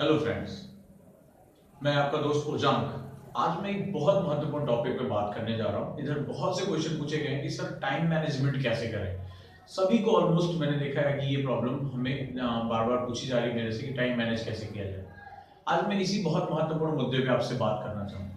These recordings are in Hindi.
हेलो फ्रेंड्स, मैं आपका दोस्त उजांक। आज मैं एक बहुत महत्वपूर्ण टॉपिक पे बात करने जा रहा हूँ। इधर बहुत से क्वेश्चन पूछे गए हैं कि सर टाइम मैनेजमेंट कैसे करें। सभी को ऑलमोस्ट मैंने देखा है कि ये प्रॉब्लम हमें बार बार पूछी जा रही है मेरे से कि टाइम मैनेज कैसे किया जाए। आज मैं इसी बहुत महत्वपूर्ण मुद्दे पे आपसे बात करना चाहूँगा।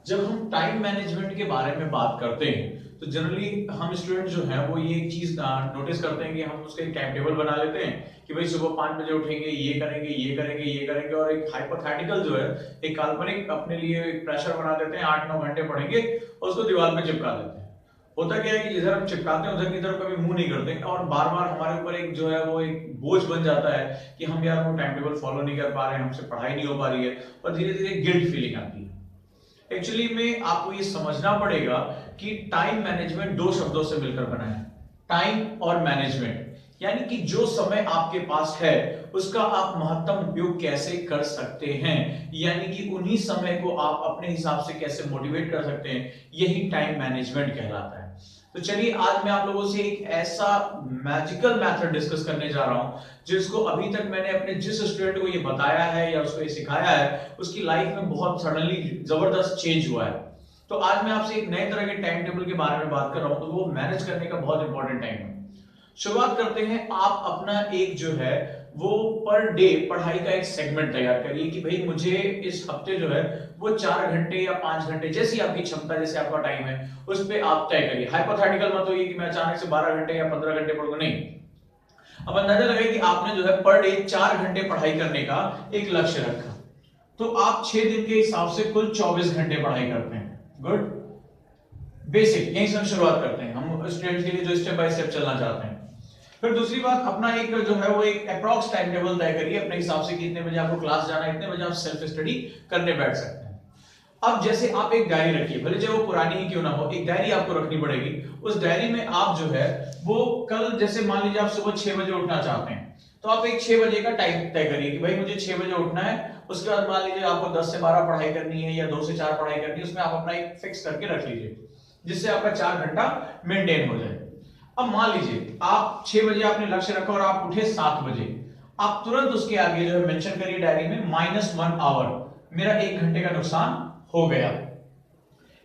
जब हम टाइम मैनेजमेंट के बारे में बात करते हैं तो जनरली हम स्टूडेंट जो हैं वो ये एक चीज नोटिस करते हैं कि हम उसका एक टाइम टेबल बना लेते हैं कि भाई सुबह 5 बजे उठेंगे, ये करेंगे, ये करेंगे, ये करेंगे, और एक हाइपोथेटिकल जो है एक काल्पनिक अपने लिए एक प्रेशर बना देते हैं, 8-9 घंटे पढ़ेंगे और उसको दीवार पे चिपका देते हैं। होता क्या है कि जिधर हम चिपकाते हैं उधर की तरफ कभी मुंह नहीं करते और बार बार हमारे ऊपर एक जो है वो एक बोझ बन जाता है कि हम यार वो टाइम टेबल फॉलो नहीं कर पा रहे हैं, हमसे पढ़ाई नहीं हो पा रही है और धीरे धीरे गिल्ट फीलिंग आती है। एक्चुअली में आपको ये समझना पड़ेगा कि टाइम मैनेजमेंट दो शब्दों से मिलकर बना है, टाइम और मैनेजमेंट। यानी कि जो समय आपके पास है उसका आप महत्तम उपयोग कैसे कर सकते हैं, यानी कि उन्हीं समय को आप अपने हिसाब से कैसे मोटिवेट कर सकते हैं, यही टाइम मैनेजमेंट कहलाता है। तो चलिए आज मैं आप लोगों से एक ऐसा मैजिकल मेथड डिस्कस करने जा रहा हूं जिसको अभी तक मैंने अपने जिस स्टूडेंट को ये बताया है या उसको ये सिखाया है उसकी लाइफ में बहुत सडनली जबरदस्त चेंज हुआ है। तो आज मैं आपसे एक नए तरह के टाइम टेबल के बारे में बात कर रहा हूं, तो वो मैनेज करने का बहुत इंपॉर्टेंट टाइम है। शुरुआत करते हैं। आप अपना एक जो है वो पर डे पढ़ाई का एक सेगमेंट तैयार करिए कि भाई मुझे इस हफ्ते जो है वो 4 घंटे या 5 घंटे, जैसी आपकी क्षमता, जैसे आपका टाइम है उस पर आप तय करिए। हाइपोथेटिकल मत होइए कि मैं अचानक से 12 घंटे या 15 घंटे पढ़ूंगा, नहीं। अब अंदाजा लगाइए कि आपने जो है पर डे 4 घंटे पढ़ाई करने का एक लक्ष्य रखा, तो आप 6 दिन के हिसाब से कुल 24 घंटे पढ़ाई करते हैं। गुड, बेसिक यहीं से हम शुरुआत करते हैं, हम स्टूडेंट्स के लिए जो स्टेप बाय स्टेप चलना चाहते हैं। फिर दूसरी बात, अपना एक जो है वो एक अप्रॉक्स टाइम टेबल तय करिए अपने हिसाब से कि इतने बजे आपको क्लास जाना है, इतने बजे आप सेल्फ स्टडी करने बैठ सकते हैं। अब जैसे आप एक डायरी रखिए, भले चाहे वो पुरानी ही क्यों ना हो, एक डायरी आपको रखनी पड़ेगी। उस डायरी में आप जो है वो कल, जैसे मान लीजिए आप सुबह 6 बजे उठना चाहते हैं, तो आप एक 6 बजे का टाइम तय करिए कि भाई मुझे 6 बजे उठना है। उसके बाद मान लीजिए आपको 10 से 12 पढ़ाई करनी है या 2 से 4 पढ़ाई करनी है, उसमें आप अपना एक फिक्स करके रख लीजिए जिससे आपका 4 घंटा मेंटेन हो जाए। अब मान लीजिए आप 6 बजे आपने लक्ष्य रखा और आप उठे 7 बजे, आप तुरंत उसके आगे जो है मेंशन करिए डायरी में -1 आवर, मेरा 1 घंटे का नुकसान हो गया।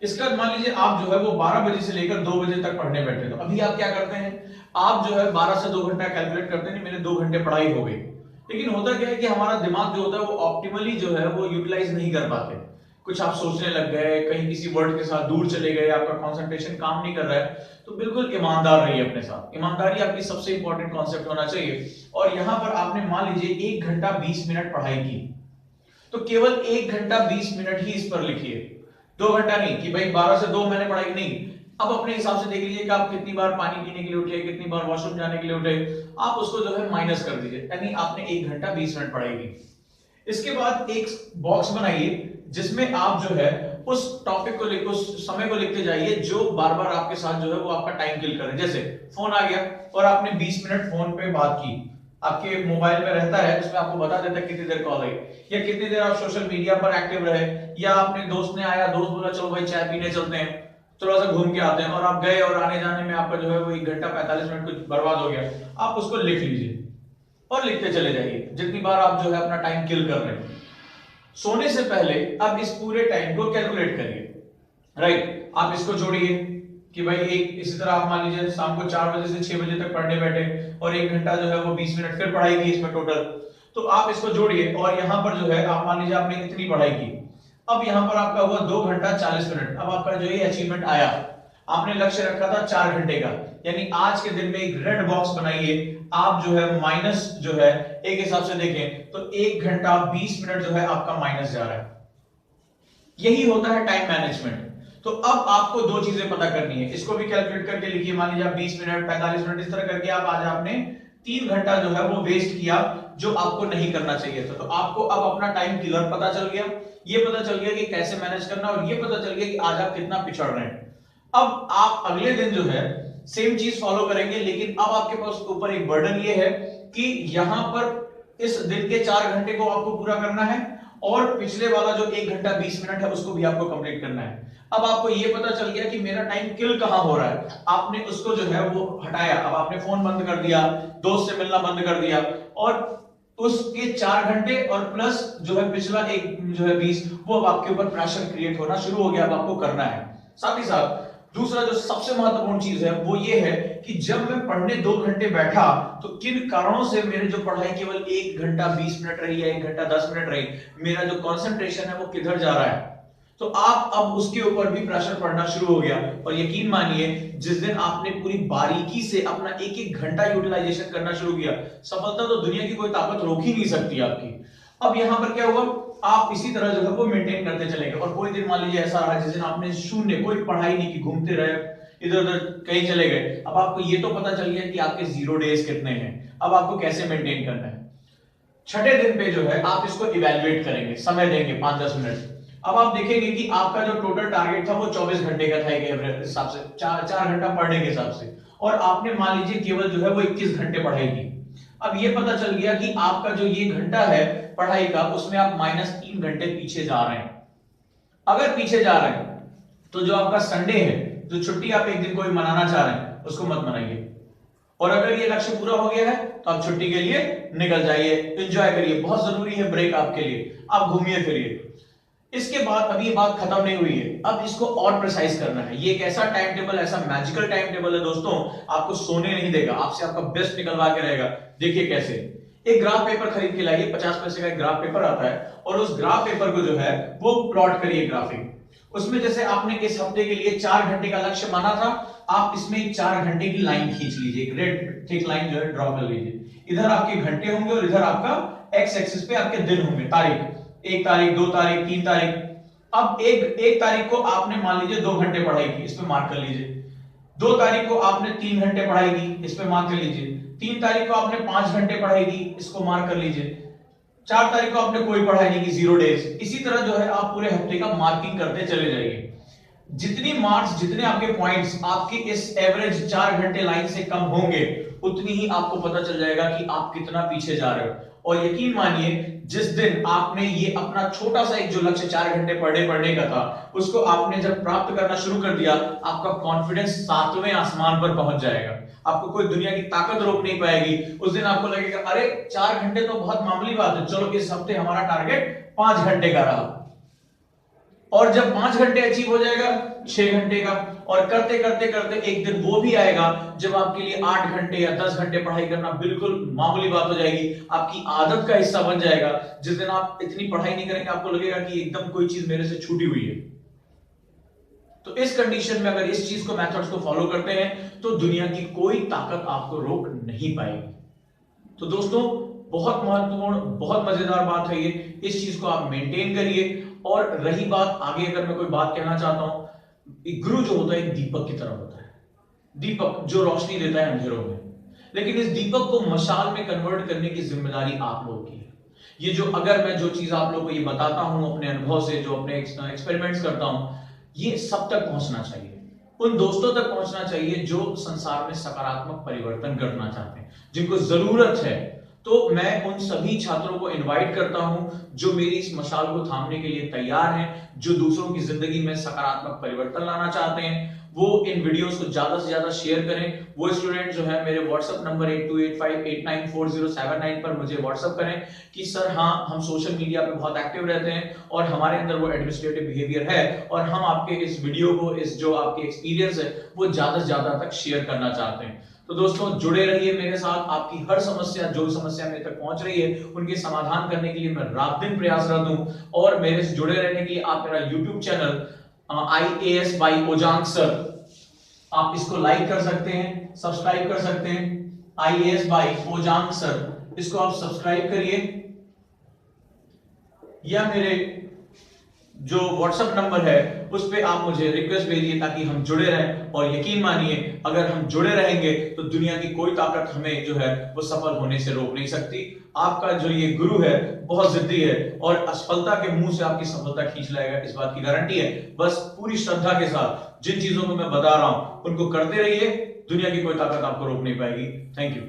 इसके बाद मान लीजिए आप जो है वो 12 बजे से लेकर 2 बजे तक पढ़ने बैठे, तो अभी आप क्या करते हैं, आप जो है 12 से 2 घंटा कैलकुलेट करते हैं, मेरे 2 घंटे पढ़ाई हो गई। लेकिन होता क्या है कि हमारा दिमाग जो होता है वो ऑप्टिमली जो है वो यूटिलाइज नहीं कर पाते। कुछ आप सोचने लग गए, कहीं किसी वर्ड के साथ दूर चले गए, आपका कंसंट्रेशन काम नहीं कर रहा है। तो बिल्कुल ईमानदार रहिए अपने साथ, ईमानदारी आपकी सबसे इंपॉर्टेंट कॉन्सेप्ट होना चाहिए। और यहां पर आपने मान लीजिए 1 घंटा 20 मिनट पढ़ाई की, तो केवल 1 घंटा 20 मिनट ही इस पर लिखिए, 2 घंटा नहीं कि भाई 12 से 2 मैंने पढ़ाई, नहीं। अब अपने हिसाब से देख लीजिए कि आप कितनी बार पानी पीने के लिए उठे, कितनी बार वॉशरूम जाने के लिए उठे, आप उसको जो है माइनस कर दीजिए, यानी आपने 1 घंटा 20 मिनट पढ़ाई की। इसके बाद एक बॉक्स बनाइए जिसमें आप जो है उस टॉपिक को लिख, उस समय को लिखते जाइए जो बार बार आपके साथ जो है वो आपका टाइम किल करे। जैसे फोन आ गया और आपने 20 मिनट फोन पे बात की, आपके मोबाइल में रहता है उसमें आपको बता देता है कितनी देर कॉल आई, या कितनी देर आप सोशल मीडिया पर एक्टिव रहे, या आपने दोस्त ने आया, दोस्त बोला चलो भाई चाय पीने चलते हैं, थोड़ा सा घूम के आते हैं, और आप गए और आने जाने में आपका जो है वो 1 घंटा 45 मिनट कुछ बर्बाद हो गया। आप उसको लिख लीजिए और लिखते चले जाइए जितनी बार आप जो है अपना टाइम किल कर रहे हैं। सोने से पहले अब इस पूरे टाइम को कैलकुलेट करिए, राइट। आप इसको जोड़िए कि भाई एक, इसी तरह आप मान लीजिए शाम को 4 बजे से 6 बजे तक पढ़ने बैठे और 1 घंटा जो है वो 20 मिनट फिर पढ़ाई की इसमें टोटल, तो आप इसको जोड़िए और यहां पर जो है आप मान लीजिए आपने इतनी पढ़ाई की। अब यहां पर आपका हुआ 2 घंटा 40 मिनट। अब आपका जो ये अचीवमेंट आया, आपने लक्ष्य रखा था 4 घंटे का, यानी आज के दिन में एक रेड बॉक्स बनाइए। आप जो है माइनस जो है एक हिसाब से देखें तो 1 घंटा 20 मिनट जो है आपका माइनस जा रहा है। यही होता है टाइम मैनेजमेंट। तो अब आपको दो चीजें पता करनी है, इसको भी कैलकुलेट करके लिखिए। मान लीजिए आप 20 मिनट 45 मिनट इस तरह करके आप आज आपने 3 घंटा जो है वो वेस्ट किया जो आपको नहीं करना चाहिए था। तो आपको अब अपना टाइम किलर पता चल गया, ये पता चल गया कि कैसे मैनेज करना, और ये पता चल गया कि आज आप कितना पिछड़ रहे हैं। अब आप अगले दिन जो है सेम चीज फॉलो करेंगे, लेकिन अब आपके पास ऊपर एक बर्डन ये है कि यहां पर इस दिन के 4 घंटे को आपको पूरा करना है और पिछले वाला जो 1 घंटा 20 मिनट है उसको भी आपको कंप्लीट करना है। अब आपको ये पता चल गया कि मेरा टाइम किल कहां हो रहा है, आपने उसको जो है वो हटाया। अब आपने फोन बंद कर दिया, दोस्त से मिलना बंद कर दिया, और उसके 4 घंटे और प्लस जो है पिछला एक जो है 20, वो अब आपके ऊपर प्रेशर क्रिएट होना शुरू हो गया, अब आपको करना है। साथ ही साथ दूसरा जो सबसे महत्वपूर्ण चीज है वो ये है कि जब मैं पढ़ने 2 घंटे बैठा तो किन कारणों से मेरी जो पढ़ाई केवल 1 घंटा 20 मिनट रही या 1 घंटा 10 मिनट रही, मेरा जो कंसंट्रेशन है वो किधर जा रहा है। तो आप अब उसके ऊपर भी प्रेशर पड़ना शुरू हो गया। और यकीन मानिए जिस दिन आपने पूरी बारीकी से अपना एक एक घंटा यूटिलाइजेशन करना शुरू किया, सफलता तो दुनिया की कोई ताकत रोक ही नहीं सकती आपकी। अब यहां पर क्या हुआ, आप इसी तरह जो है वो मेंटेन करते चले गए। और कोई दिन मान लीजिए ऐसा रहा जिस दिन आपने शून्य, कोई पढ़ाई नहीं की, घूमते रहे, इधर उधर कहीं चले गए। अब आपको ये तो पता चल गया कि आपके 0 डेज कितने हैं, अब आपको कैसे मेंटेन करना है। छठे दिन पे जो है आप इसको इवेलुएट करेंगे, समय देंगे 5-10 मिनट। अब आप देखेंगे कि आपका जो टोटल टारगेट था वो 24 घंटे का था एक एवरेज हिसाब से, 4 घंटा पढ़ने के हिसाब से, और आपने मान लीजिए केवल जो है वो 21 घंटे पढ़ाई की। अब ये पता चल गया कि आपका जो ये घंटा है पढ़ाई का, उसमें आप -3 घंटे पीछे जा रहे हैं। अगर पीछे जा रहे हैं तो जो आपका संडे है, जो छुट्टी आप एक दिन कोई मनाना चाह रहे हैं, उसको मत मनाइए। और अगर ये लक्ष्य पूरा हो गया है तो आप छुट्टी के लिए निकल जाइए, एंजॉय करिए, बहुत जरूरी है ब्रेक आपके लिए, आप घूमिए फिरिए। इसके बाद अभी ये बात खत्म नहीं हुई है, अब इसको और प्रिसाइज करना है। ये एक ऐसा टाइम टेबल, ऐसा मैजिकल टाइम टेबल है दोस्तों, आपको सोने नहीं देगा, आपसे आपका बेस्ट निकलवा के रहेगा। देखिए कैसे, एक ग्राफ पेपर खरीद के लाइए, 50 पैसे का एक ग्राफ पेपर आता है, और उस ग्राफ पेपर को जो है वो प्लॉट करिए ग्राफिक। उसमें जैसे आपने इस हफ्ते के लिए 4 घंटे का लक्ष्य माना था, आप इसमें 4 घंटे की लाइन खींच लीजिए, एक रेड थिक लाइन जो है ड्रॉ कर लीजिए। इधर आपके घंटे होंगे और इधर आपका एक्स एक्सिस पे आपके दिन होंगे, तारीख, 1 तारीख, 2 तारीख, 3 तारीख। अब एक तारीख को आपने मान लीजिए 2 घंटे पढ़ाई की, इस पे मार्क कर लीजिए। 2 तारीख को आपने 3 घंटे पढ़ाई की, इस पे मार्क कर लीजिए। 3 तारीख को आपने 5 घंटे पढ़ाई की, इसको मार्क कर लीजिए। 4 तारीख को आपने कोई पढ़ाई नहीं की, 0 डेज। इसी तरह जो है आप पूरे हफ्ते का मार्किंग करते चले जाइए। जितनी मार्क्स, जितने आपके पॉइंट्स आपके इस एवरेज 4 घंटे लाइन से कम होंगे, उतनी ही आपको पता चल जाएगा कि आप कितना पीछे जा रहे हो। और यकीन मानिए जिस दिन आपने ये अपना छोटा सा एक जो लक्ष्य 4 घंटे पढ़ने का था, उसको आपने जब प्राप्त करना शुरू कर दिया, आपका कॉन्फिडेंस 7वें आसमान पर पहुंच जाएगा। आपको कोई दुनिया की ताकत रोक नहीं पाएगी। उस दिन आपको लगेगा अरे 4 घंटे तो बहुत मामूली बात है, चलो इस हफ्ते हमारा टारगेट 5 घंटे का रहा। और जब 5 घंटे अचीव हो जाएगा, 6 घंटे का, और करते करते करते एक दिन वो भी आएगा जब आपके लिए 8 घंटे या 10 घंटे पढ़ाई करना बिल्कुल मामूली बात हो जाएगी, आपकी आदत का हिस्सा बन जाएगा। जिस दिन आप इतनी पढ़ाई नहीं करेंगे, आपको लगेगा कि एकदम कोई चीज मेरे से छूटी हुई है। तो इस कंडीशन में अगर इस चीज को, मेथड्स को फॉलो करते हैं, तो दुनिया की कोई ताकत आपको रोक नहीं पाएगी। तो दोस्तों बहुत महत्वपूर्ण, बहुत मजेदार बात है ये, इस चीज को आप मेंटेन करिए। और रही बात आगे, अगर मैं कोई बात कहना चाहता हूं, एक गुरु जो होता है एक दीपक की तरह होता है, दीपक जो रोशनी देता है अंधेरों में। लेकिन इस दीपक को मशाल में कन्वर्ट करने की जिम्मेदारी आप लोगों की है। ये जो, अगर मैं जो चीज आप लोगों को ये बताता हूं अपने अनुभव से, जो अपने एक्सपेरिमेंट्स करता हूं, ये सब तक पहुंचना चाहिए, उन दोस्तों तक पहुंचना चाहिए जो संसार में सकारात्मक परिवर्तन करना चाहते हैं, जिनको जरूरत है। तो मैं उन सभी छात्रों को इनवाइट करता हूं जो मेरी इस मशाल को थामने के लिए तैयार हैं, जो दूसरों की जिंदगी में सकारात्मक परिवर्तन लाना चाहते हैं। वो इन वीडियोस को ज्यादा से ज्यादा शेयर करें। वो स्टूडेंट जो है मेरे व्हाट्सएप नंबर 8285894079 पर मुझे व्हाट्सएप करें कि सर हाँ, हम सोशल मीडिया पे बहुत एक्टिव रहते हैं और हमारे अंदर वो एडमिनिस्ट्रेटिव बिहेवियर है, और हम आपके इस वीडियो को, इस जो आपके एक्सपीरियंस है, वो ज्यादा से ज्यादा तक शेयर करना चाहते हैं। तो दोस्तों जुड़े रहिए मेरे साथ। आपकी हर समस्या, जो समस्या मेरे तक पहुंच रही है, उनके समाधान करने के लिए मैं रात दिन प्रयासरत हूं। और मेरे से जुड़े रहने के लिए आप मेरा YouTube channel IAS by Ojaank sir, आप इसको लाइक कर सकते हैं, सब्सक्राइब कर सकते हैं। IAS बाय ओजांग सर, इसको आप सब्सक्राइब करिए, या मेरे जो व्हाट्सएप नंबर है उस पे आप मुझे रिक्वेस्ट भेजिए ताकि हम जुड़े रहें। और यकीन मानिए अगर हम जुड़े रहेंगे तो दुनिया की कोई ताकत हमें जो है वो सफल होने से रोक नहीं सकती। आपका जो ये गुरु है बहुत जिद्दी है और असफलता के मुंह से आपकी सफलता खींच लाएगा, इस बात की गारंटी है। बस पूरी श्रद्धा के साथ जिन चीजों को मैं बता रहा हूं उनको करते रहिए, दुनिया की कोई ताकत आपको रोक नहीं पाएगी। Thank you.